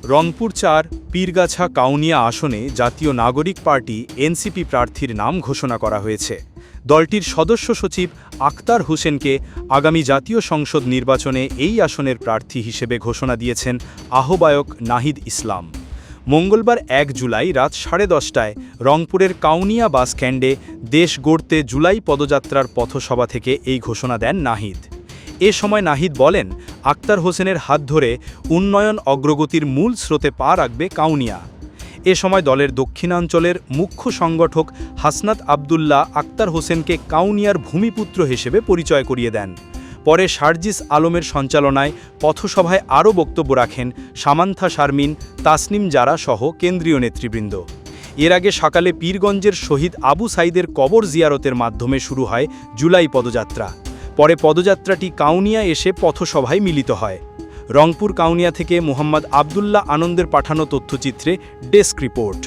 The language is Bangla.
রংপুর ৪ পীরগাছা কাউনিয়া আসনে জাতীয় নাগরিক পার্টি এনসিপি প্রার্থীর নাম ঘোষণা করা হয়েছে। দলটির সদস্য সচিব আক্তার হোসেনকে আগামী জাতীয় সংসদ নির্বাচনে এই আসনের প্রার্থী হিসেবে ঘোষণা দিয়েছেন আহ্বায়ক নাহিদ ইসলাম। মঙ্গলবার ১ জুলাই রাত 10:30টায় রংপুরের কাউনিয়া বাসস্ট্যান্ডে দেশ গড়তে জুলাই পদযাত্রার পথসভা থেকে এই ঘোষণা দেন নাহিদ। এ সময় নাহিদ বলেন, আক্তার হোসেনের হাত ধরে উন্নয়ন অগ্রগতির মূল স্রোতে পা রাখবে কাউনিয়া। এ সময় দলের দক্ষিণাঞ্চলের মুখ্য সংগঠক হাসনাত আবদুল্লাহ আক্তার হোসেনকে কাউনিয়ার ভূমিপুত্র হিসেবে পরিচয় করিয়ে দেন। পরে সার্জিস আলমের সঞ্চালনায় পথসভায় আরও বক্তব্য রাখেন সামান্থা শারমিন, তাসনিম জারা সহ কেন্দ্রীয় নেতৃবৃন্দ। এর আগে সকালে পীরগঞ্জের শহীদ আবু সাইদের কবর জিয়ারতের মাধ্যমে শুরু হয় জুলাই পদযাত্রা। পরে পদযাত্রাটি কাউনিয়া এসে পথসভায় মিলিত হয়। রংপুর কাউনিয়া থেকে মোহাম্মদ আবদুল্লাহ আনন্দের পাঠানো তথ্যচিত্রে ডেস্ক রিপোর্ট।